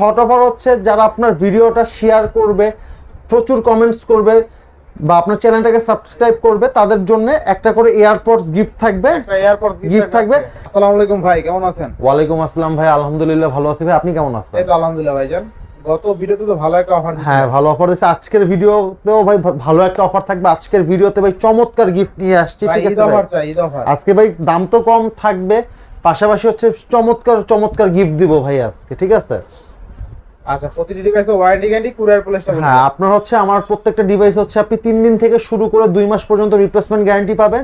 Hot offer হচ্ছে যারা আপনার ভিডিওটা শেয়ার করবে, প্রচুর কমেন্টস করবে বা আপনার চ্যানেলটাকে সাবস্ক্রাইব করবে, তাদের জন্য একটা করে এয়ারপডস গিফট থাকবে। গিফট থাকবে। আসসালামু আলাইকুম ভাই, কেমন আছেন? ওয়ালাইকুম আসসালাম ভাই, আলহামদুলিল্লাহ ভালো আছি ভাই, আপনি কেমন আছেন? এই তো আলহামদুলিল্লাহ ভাইজান। গত ভিডিওতে তো ভালো একটা অফার দিয়েছেন। হ্যাঁ, ভালো অফার দিয়েছে। আজকের ভিডিওতেও ভাই ভালো একটা অফার থাকবে। আজকের ভিডিওতে ভাই চমৎকার গিফট নিয়ে আসছি, ঠিক আছে? ঈদ অফার চাই, ঈদ অফার। আজকে ভাই দাম তো কম থাকবে, পাশাপাশি হচ্ছে চমৎকার গিফট দিব ভাই আজকে, ঠিক আছে? আচ্ছা, প্রতিটি ডিভাইসে ওয়ারেন্টি গ্যারান্টি, কুরিয়ার প্লেসটা বলুন। হ্যাঁ, আপনার হচ্ছে আমার প্রত্যেকটা ডিভাইস হচ্ছে আপনি 3 দিন থেকে শুরু করে 2 মাস পর্যন্ত রিপ্লেসমেন্ট গ্যারান্টি পাবেন।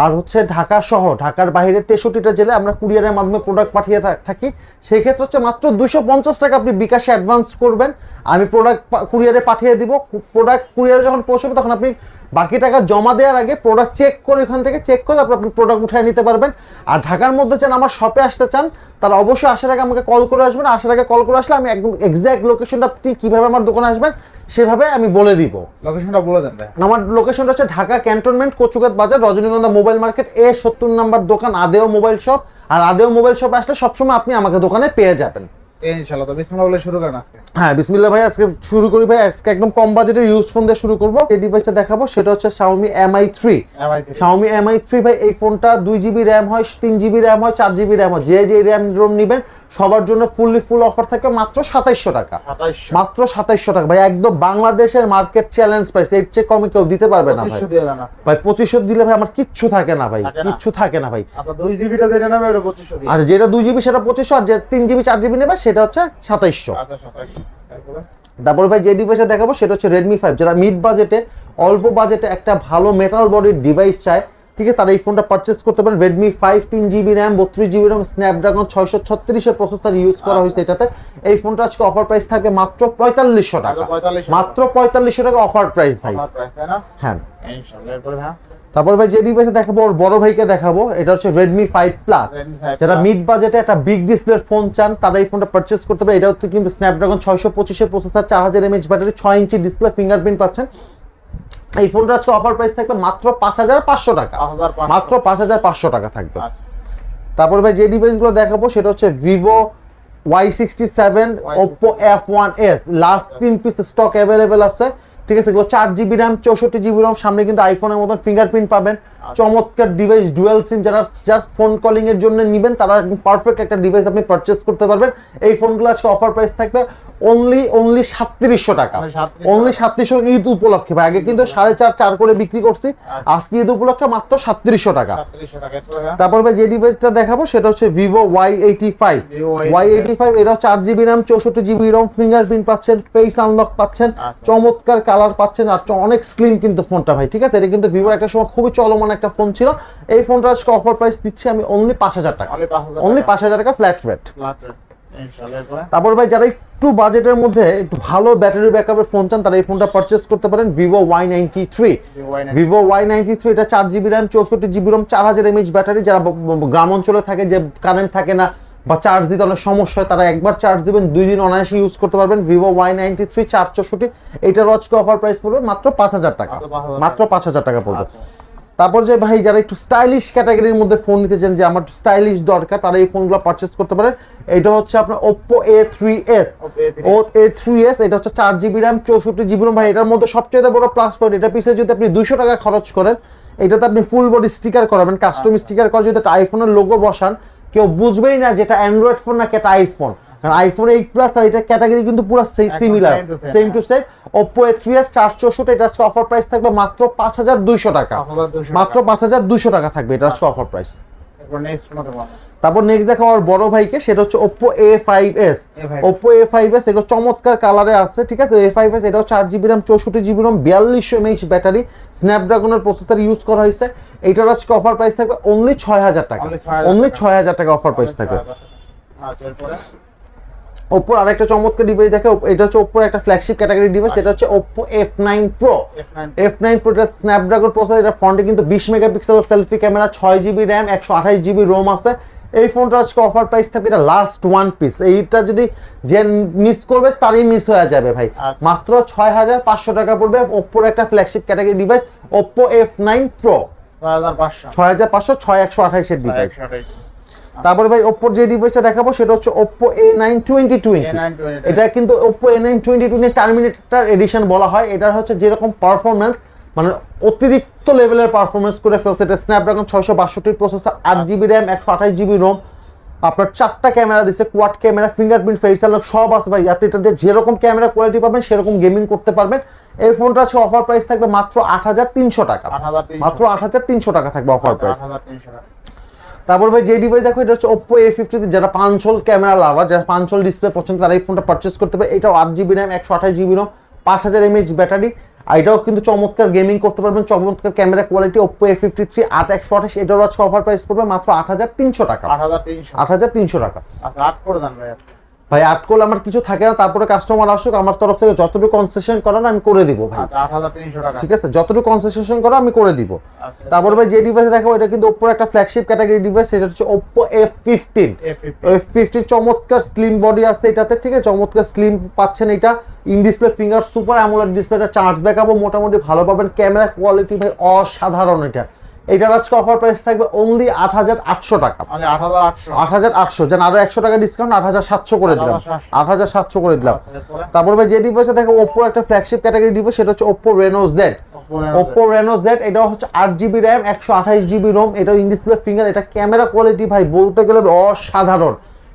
আর হচ্ছে ঢাকা সহ ঢাকার বাইরে 63টা জেলায় আমরা কুরিয়ারের মাধ্যমে প্রোডাক্ট পাঠিয়ে থাকি। সেই ক্ষেত্রে হচ্ছে মাত্র 250 টাকা আপনি বিকাশে অ্যাডভান্স করবেন, আমি প্রোডাক্ট কুরিয়ারে পাঠিয়ে দিব। প্রোডাক্ট কুরিয়ারে যখন পৌঁছবে তখন আপনি বাকি টাকা জমা দেওয়ার আগে প্রোডাক্ট চেক করে, এখান থেকে চেক করে তারপর আপনি প্রোডাক্ট উঠিয়ে নিতে পারবেন। আর ঢাকার মধ্যে চান আমার শপে আসতে চান, তারা অবশ্যই আসার আগে আমাকে কল করে আসবেন। আসার আগে কল করে আসলে আমি একদম এক্স্যাক্ট লোকেশনটা আপনি কীভাবে আমার দোকানে আসবেন সেভাবে আমি বলে দিব। লোকেশনটা বলে দেন ভাই। আমার লোকেশনটা হচ্ছে ঢাকা ক্যান্টনমেন্ট, কচুকাত বাজার, রজনীগন্ধা মোবাইল মার্কেট, A70 নাম্বার দোকান, আদেও মোবাইল শপ। আর আদেও মোবাইল শপে আসলে সবসময় আপনি আমাকে দোকানে পেয়ে যাবেন ইনশাআল্লাহ। তো বিসমিল্লাহ বলে শুরু করেন আজকে। হ্যাঁ, বিসমিল্লাহ ভাই, আজকে শুরু করি ভাই। আজকে একদম কম বাজেটের ইউজ ফোন দিয়ে শুরু করব। এই ডিভাইসটা দেখাবো সেটা হচ্ছে Xiaomi Mi 3। Xiaomi Mi 3 ভাই, এই ফোনটা 2GB র্যাম হয়, 3GB র্যাম হয়, 4GB র্যাম হয়। যে র্যাম রোম নেবেন সবার জন্য ফুল অফার থাকবে মাত্র 2700 টাকা। মাত্র 2700 টাকা ভাই, একদম বাংলাদেশের মার্কেট চ্যালেঞ্জ প্রাইস। এর চেয়ে কমে কেউ দিতে পারবে না ভাই। ভাই 2500 দিলে ভাই আমার কিচ্ছু থাকে না ভাই, কিচ্ছু থাকে না ভাই। আচ্ছা, 2GBটা যেটা নেবে ওটা 2500 দিন। আর যেটা 2GB সেটা 2500, আর যে 3GB 4GB নেবে সেটা হচ্ছে 2700। আচ্ছা, 2700। তারপর ভাই যে ডিভাইসটা দেখাবো সেটা হচ্ছে Redmi 5। যারা মিড বাজেটে, অল্প বাজেটে একটা ভালো মেটাল বডির ডিভাইস চায়, ঠিক আছে, তারা এই ফোনটা পারচেস করতে পারেন। Redmi 5 3GB RAM, 32GB RAM, Snapdragon 636 এর প্রসেসর ইউজ করা হয়েছে এটাতে। এই ফোনটা আজকে অফার প্রাইস থাকবে মাত্র 4500 টাকা। মাত্র 4500 টাকা অফার প্রাইস ভাই। হ্যাঁ, ইনশাআল্লাহ। তারপর ভাই যে ডিভাইসে দেখাবো ওর বড় ভাইকে দেখাবো, এটা হচ্ছে Redmi 5 Plus। যারা মিড বাজেটে একটা বিগ ডিসপ্লের ফোন চান তারা এই ফোনটা পারচেস করতে পারে। এটা হচ্ছে কিন্তু স্ন্যাপড্রাগন 625 এর processor, 4000 mAh battery, 6 inch display, fingerprint পাচ্ছেন। এই ফোনটা আজকে অফার প্রাইস থাকবে মাত্র 5500 টাকা। মাত্র 5500 টাকা থাকবে। তারপর ভাই যে ডিভাইসগুলো দেখাবো সেটা হচ্ছে Vivo Y67, Oppo F1s। Last 3 piece stock available আছে, ঠিক আছে? এগুলো 4GB র্যাম, 64GB র্যাম। সামনে কিন্তু আইফোনের মতন ফিঙ্গারপ্রিন্ট পাবেন। চমৎকার ডিভাইস, ডুয়াল সিম। যারা জাস্ট ফোন কলিং এর জন্য নেবেন তারা একদম পারফেক্ট একটা ডিভাইস আপনি পারচেজ করতে পারবেন। এই ফোনগুলো আজকে অফার প্রাইস থাকবে অনলি 3700 টাকা। অনলি 3700 ঈদ উপলক্ষে ভাই। আগে কিন্তু 4.5 করে বিক্রি করছি, আজকে ঈদ উপলক্ষে মাত্র 3700 টাকা। তারপর ভাই যে ডিভাইসটা দেখাবো সেটা হচ্ছে Vivo Y85। Y85 এটাও 4GB RAM, 64GB ROM, fingerprint পাচ্ছেন, ফেস আনলক পাচ্ছেন, চমৎকার কালার পাচ্ছেন, আর অনেক স্লিম কিন্তু ফোনটা ভাই, ঠিক আছে? এটা কিন্তু ভিভোর একটা সময় খুবই চলমান একটা ফোন ছিল। এই ফোনটা আজকে অফার প্রাইস দিচ্ছি আমি অনলি 5000 টাকা। অনলি 5000 টাকা ফ্ল্যাট রেট। তারপর ভাই যারা একটু বাজেটের মধ্যে একটু ভালো ব্যাটারি ব্যাকআপের ফোন চান তারা এই ফোনটা পারচেস করতে পারেন। Vivo Y93। Vivo Y93 এটা 4GB RAM, 64GB ROM, 4000 mAh battery. যারা গ্রাম অঞ্চলে থাকে, যে কারেন্ট থাকে না বা চার্জ দিতে অনেক সমস্যা হয়, তারা একবার চার্জ দিবেন 2 দিন অনায়াসে ইউজ করতে পারবেন। Vivo Y93 464, এটার আজকে অফার প্রাইস পড়বে মাত্র 5000 টাকা। মাত্র 5000 টাকা পড়বে। তারপর যে ভাই যারা একটু স্টাইলিশ ক্যাটাগরির মধ্যে ফোন নিতে চান, যে আমার স্টাইলিশ দরকার, তারা এই ফোনগুলো পারচেস করতে পারেন। এটা হচ্ছে আপনার Oppo A3s। A3s এটা হচ্ছে 4GB র্যাম, 64GB ROM ভাই। এটার মধ্যে সবচেয়ে বড় প্লাস পয়েন্ট, এটা পিছনে যদি আপনি 200 টাকা খরচ করেন, এটাতে আপনি ফুল বডি স্টিকার করাবেন, কাস্টম স্টিকার করে যদি একটা আইফোনের লোগো বসান, কেউ বুঝবেই না যেটা অ্যান্ড্রয়েড ফোন না এটা আইফোন। কারণ আইফোন 8 প্লাস আর এটা ক্যাটাগরি কিন্তু পুরো similar, same to same. Oppo A3s 464, এটা আজকে অফার প্রাইস থাকবে মাত্র 5200 টাকা। মাত্র 5200 টাকা থাকবে এটা আজকে অফার প্রাইস। তারপর নেক্সট দেখো আর বড় ভাইকে, সেটা হচ্ছে Oppo A5s। Oppo A5s এগুলো চমৎকার কালারে আছে, ঠিক আছে? A5s এটাও 4GB RAM, 64GB ROM, 4200 mAh battery, স্ন্যাপড্রাগনের প্রসেসর ইউজ করা হয়েছে। এটার আজকে অফার প্রাইস থাকবে অনলি 6000 টাকা। অনলি 6000 টাকা অফার প্রাইস থাকবে। Oppo আরেকটা চমৎকার ডিভাইস দেখে, এটা হচ্ছে Oppo একটা ফ্ল্যাগশিপ ক্যাটাগরি ডিভাইস, এটা হচ্ছে Oppo F9 Pro। F9 Pro এটা স্ন্যাপড্রাগন প্রসেসর, এটা ফ্রন্টে কিন্তু 20 megapixel selfie camera, 6GB RAM, 128GB ROM আছে। এই ফোনটা আজকে অফার প্রাইস থাকবে, এটা লাস্ট ওয়ান পিস। এইটা যদি যে মিস করবে তারই মিস হয়ে যাবে ভাই। মাত্র 6500 টাকা পড়বে। Oppo একটা flagship category device Oppo F9 Pro 6500, 6128 এর ডিভাইস। তারপরে ভাই Oppo যে ডিভাইসটা দেখাবো সেটা হচ্ছে Oppo A9 2020। এটা কিন্তু Oppo A9 2020 টার্মিনেটর এডিশন বলা হয়। এটার হচ্ছে যেরকম পারফরম্যান্স মানে অতিরিক্ত লেভেলের পারফরম্যান্স করে ফেলছে। এটা Snapdragon 662 processor, 8GB RAM, 128GB Rome, আপনার 4টা ক্যামেরা দিছে, quad camera, fingerprint, face unlock সব আছে ভাই। আপনি এটাতে যেরকম ক্যামেরা কোয়ালিটি পাবেন সেরকম গেমিং করতে পারবেন। এই ফোনটা আছে অফার প্রাইস থাকবে মাত্র 8300 টাকা, মাত্র 8300 টাকা থাকবে অফার প্রাইস। তারপর ভাই যে ডিভাইস দেখো এটা হচ্ছে Oppo A50, যারা 5 হোল ক্যামেরা লাভার, যারা 5 হোল ডিসপ্লে পছন্দ তারা এই ফোনটা পারচেজ করতে পারে। এটাও 8GB RAM, 128GB ROM, 5000 mAh battery. আর এটাও কিন্তু চমৎকার গেমিং করতে পারবেন, চমৎকার ক্যামেরা কোয়ালিটি। Oppo A53 8/128, এটার আজকে অফার প্রাইস পড়বে মাত্র 8300 টাকা, 8300 টাকা। আচ্ছা 8 করে দেন ভাই আজকে। ভাই 8 করলে আমার কিছু থাকে না, তারপরে কাস্টমার আসুক, আমার তরফ থেকে যতটুকু কনসেশন করার আমি করে দিব ভাই। আচ্ছা 8300 টাকা, ঠিক আছে, যতটুকু কনসেশন করা আমি করে দিব। আচ্ছা তারপর ভাই যে ডিভাইস দেখাবো এটা কিন্তু Oppo একটা ফ্ল্যাগশিপ ক্যাটাগরি ডিভাইস, এটা হচ্ছে Oppo F15। F15 চমৎকার স্লিম বডি আছে এটাতে, ঠিক আছে, চমৎকার স্লিম পাচ্ছেন। এটা in display finger super AMOLED ডিসপ্লেটা, চার্জ ব্যাকআপও মোটামুটি ভালো পাবেন, ক্যামেরা কোয়ালিটি ভাই অসাধারণ। এটার আজকে অফার প্রাইস থাকবে অনলি 8800 টাকা, মানে 8800, 8800, যেন আরো 100 টাকা ডিসকাউন্ট, 8700 করে দিলাম, 8700 করে দিলাম। তারপর ভাই যে ডিভাইসটা দেখো Oppo একটা ফ্ল্যাগশিপ ক্যাটাগরি ডিভাইস, সেটা হচ্ছে Oppo Reno Z। Oppo Reno Z এটাও হচ্ছে 8GB র্যাম, 128GB রোম, এটা ইন ডিসপ্লে ফিঙ্গার। এটা ক্যামেরা কোয়ালিটি ভাই বলতে গেলে অসাধারণ।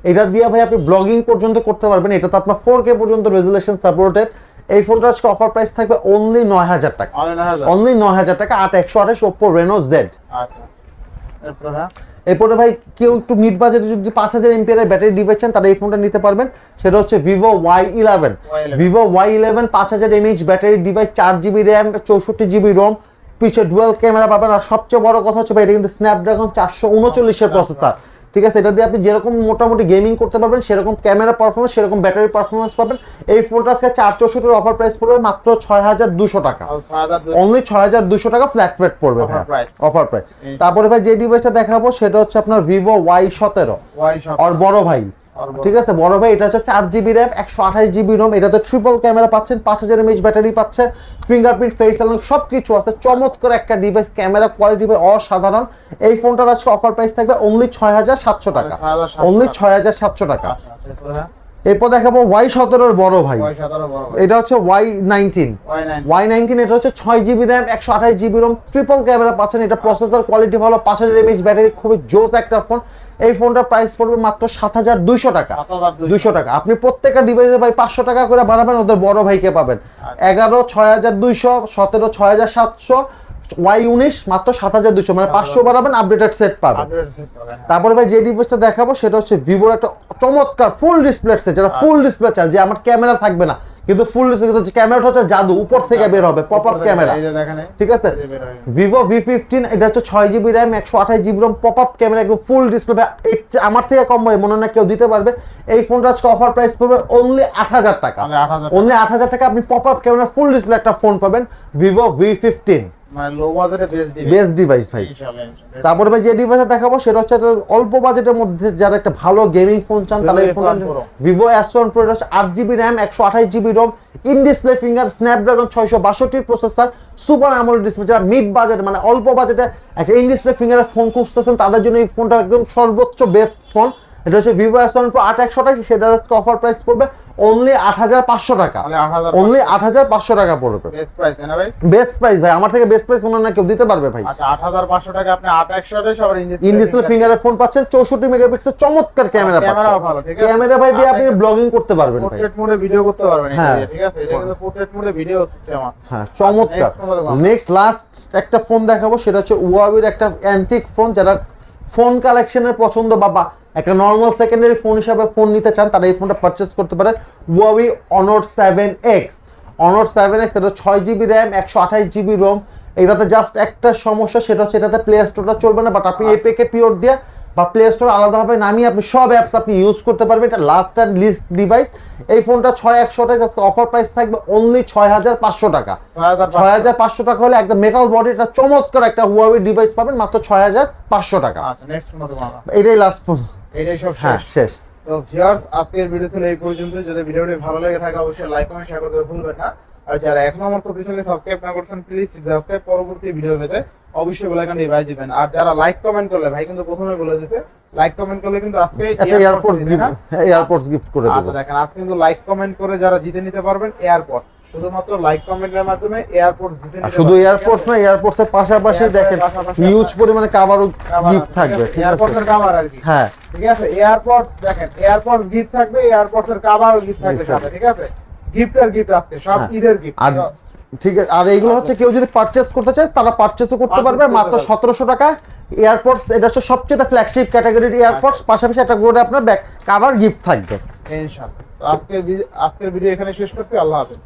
এটা দিয়ে ভাই আপনি ব্লগিং পর্যন্ত করতে পারবেন। এটা তো আপনার 4K পর্যন্ত রেজুলেশন সাপোর্টেড। এই ফোনটার আজকে অফার প্রাইস থাকবে অনলি 9000 টাকা, অনলি 9000 টাকা, 8128 Oppo Reno Z। আচ্ছা এরপরে ভাই কেউ একটু মিড বাজেটে যদি 5000 mAh এর ব্যাটারি ডিভাইস চান তারা এই ফোনটা নিতে পারবেন। সেটা হচ্ছে Vivo Y11। Vivo Y11 5000 mAh battery device, 4GB RAM, 64GB ROM, পিছে ডুয়াল ক্যামেরা পাবেন। আর সবচেয়ে বড় কথা হচ্ছে ভাই এটা কিন্তু স্ন্যাপড্রাগন 439 এর প্রসেসর, ঠিক আছে। এটা দিয়ে আপনি যেরকম মোটামুটি গেমিং করতে পারবেন সেরকম ক্যামেরা পারফরমেন্স, সেরকম ব্যাটারি পারফরমেন্স পাবেন। এই ফোনটা আজকে 464 এর অফার প্রাইস পড়বে মাত্র 6200 টাকা, অনলি 6200 টাকা ফ্ল্যাট রেট পড়বে অফার প্রাইস। তারপরে ভাই যে ডিভাইসটা দেখাবো সেটা হচ্ছে আপনার Vivo Y17 আর বড় ভাই, ঠিক আছে, বড় ভাই। এটা হচ্ছে 4GB র্যাম, 128GB রোম, এটাতে ট্রিপল ক্যামেরা পাচ্ছেন, 5000 mAh ব্যাটারি পাচ্ছে, ফিঙ্গারপ্রিন্ট, ফেস আনলক সবকিছু আছে। চমৎকার একটা ডিভাইস, ক্যামেরা কোয়ালিটি ভাই অসাধারণ। এই ফোনটার আজকে অফার প্রাইস থাকবে অনলি 6700 টাকা, অনলি 6700 টাকা। এরপর দেখাবো Y17 এর বড় ভাই, এটা হচ্ছে Y19। এটা হচ্ছে 6GB RAM, 128GB Rome, triple camera পাচ্ছেন। এটা প্রসেসর কোয়ালিটি ভালো, 5000 mAh ব্যাটারি, খুবই জোস একটা ফোন। এই ফোনটার প্রাইস পড়বে মাত্র 7200 টাকা, 200 টাকা। আপনি প্রত্যেকটা ডিভাইসে ভাই 500 টাকা করে বাড়াবেন, ওদের বড় ভাইকে পাবেন 11 6200, 17 6700, Y19 মাত্র 7200, মানে 500 বাড়াবেন আপডেটেড সেট পাবেন। তারপরে ভাই যে ডিভাইসটা দেখাবো সেটা হচ্ছে ভিভোর একটা চমৎকার ফুল ডিসপ্লে সেট, যেটা ফুল ডিসপ্লে চান যে আমার ক্যামেরা থাকবে না কিন্তু ফুল ডিসপ্লে, কিন্তু ক্যামেরাটা হচ্ছে জাদু, উপর থেকে বের হবে পপ আপ ক্যামেরা, ঠিক আছে। Vivo V15 এটা হচ্ছে 6GB RAM, 128GB ROM, pop up camera, একদম ফুল ডিসপ্লে। আমার থেকে কম হয় মনে না কেউ দিতে পারবে। এই ফোনটা আজকে অফার প্রাইস পড়বে অনলি 8000 টাকা, অনলি 8000 টাকা আপনি pop up camera full display একটা ফোন পাবেন Vivo V15, মানে লো বাজেটে বেস্ট ডিভাইস ভাই। তারপরে ভাই যে ডিভাইসটা দেখাবো সেটা হচ্ছে অল্প বাজেটের মধ্যে যারা একটা ভালো গেমিং ফোন চান তাহলে এই ফোনটা Vivo S1 Pro, এটা হচ্ছে 8GB RAM, 128GB ROM, in display finger, Snapdragon 662 processor, super AMOLED display. যারা মিড বাজেট মানে অল্প বাজেটে একটা ইন ডিসপ্লে ফিঙ্গারের ফোন খুঁজতেছেন তাদের জন্য এই ফোনটা একদম সর্বোচ্চ বেস্ট ফোন। এটা হচ্ছে Vivo S1 Pro 8128, সেটার আজকে অফার প্রাইস পড়বে অনলি 8500 টাকা, অনলি 8500 টাকা পড়বে। বেস্ট প্রাইস না ভাই? বেস্ট প্রাইস ভাই, আমার থেকে বেস্ট প্রাইস মনে হয় না কেউ দিতে পারবে ভাই। আচ্ছা 8500 টাকা আপনি 8128 সবার ইন ডিসপ্লে ফিঙ্গারের ফোন পাচ্ছেন, 64 মেগাপিক্সেল চমৎকার ক্যামেরা পাচ্ছেন। ক্যামেরাও ভালো, ঠিক আছে। ক্যামেরা ভাই দিয়ে আপনি ব্লগিং করতে পারবেন ভাই, পোর্ট্রেট মোডে ভিডিও করতে পারবেন, ঠিক আছে। এটা কিন্তু পোর্ট্রেট মোডে ভিডিও সিস্টেম আছে, হ্যাঁ চমৎকার। নেক্সট লাস্ট একটা ফোন দেখাবো সেটা হচ্ছে Huawei একটা অ্যান্টিক ফোন। যারা ফোন কালেকশনের পছন্দ বা একটা নরমাল সেকেন্ডারি ফোন হিসাবে ফোন নিতে চান তারা এই ফোনটা পারচেজ করতে পারেন। Huawei Honor 7X, Honor 7X, এটা 6GB র্যাম, 128GB রোম। এটাতে জাস্ট একটা সমস্যা, সেটা হচ্ছে এটাতে প্লে স্টোরটা চলবে না, বাট আপনি APK পিওর দিয়ে বা প্লে স্টোর আলাদাভাবে নামিয়ে আপনি সব অ্যাপস আপনি ইউজ করতে পারবেন। এটা লাস্ট অ্যান্ড লিস্ট ডিভাইস। এই ফোনটা 6128 আজকে অফার প্রাইস থাকবে অনলি 6500 টাকা, 6500 টাকা হলে একদম মেটাল বডি একটা চমৎকার একটা Huawei ডিভাইস পাবেন মাত্র 6500 টাকা। আচ্ছা নেক্সট ফোন দেখাবো, এটাই লাস্ট ফোন, এটাই সব শেষ। তো ভিউয়ার্স আজকের ভিডিও ছিল এই পর্যন্ত। যদি ভিডিওটি ভালো লেগে থাকে অবশ্যই লাইক কমেন্ট শেয়ার করতে ভুলবেন না। আর যারা এখনো আমার চ্যানেলকে সাবস্ক্রাইব না করছেন প্লিজ সাবস্ক্রাইব, পরবর্তী ভিডিও পেতে অবশ্যই বেল আইকনটি বাজিয়ে দিবেন। আর যারা লাইক কমেন্ট করলে ভাই কিন্তু প্রথমে বলে দিয়েছে লাইক কমেন্ট করলে কিন্তু আজকে একটা এয়ারপোর্টস গিফট, এয়ারপোর্টস গিফট করে দেব। আচ্ছা দেখেন আজকে কিন্তু লাইক কমেন্ট করে যারা জিতে নিতে পারবেন এয়ারপোর্টস, শুধুমাত্র লাইক কমেন্টের মাধ্যমে এয়ারপোর্টস জিতে নিতে আর শুধু পারবেন। এয়ারপোর্টস না, এয়ারপোর্টস এর পাশাপাশি দেখেন হিউজ পরিমাণে কভারও গিফট থাকবে, ঠিক আছে? এয়ারপোর্টস এর কভার আর কি, হ্যাঁ ঠিক আছে। এয়ারপোর্টস দেখেন, এয়ারপোর্টস গিফট থাকবে, এয়ারপোর্টস এর কভারও গিফট থাকবে সাথে, ঠিক আছে। গিফট আর গিফট আজকে সব হ্যাঁ। ঈদের গিফট। আর ঠিক আছে, আর এইগুলো হচ্ছে কেউ যদি পারচেজ করতে চায় তারা পারচেজও করতে Purchase পারবে করতে মাত্র পারবে। 1700 টাকা। এয়ারপোর্টস এটা হচ্ছে সবচেয়ে ফ্ল্যাগশিপ ক্যাটাগরির এয়ারপোর্টস, পাশাপাশি একটা করে আপনার ব্যাক কভার গিফট থাকবে। ইনশাআল্লাহ। তো আজকের ভিডিও এখানে শেষ করছি। আল্লাহ হাফেজ।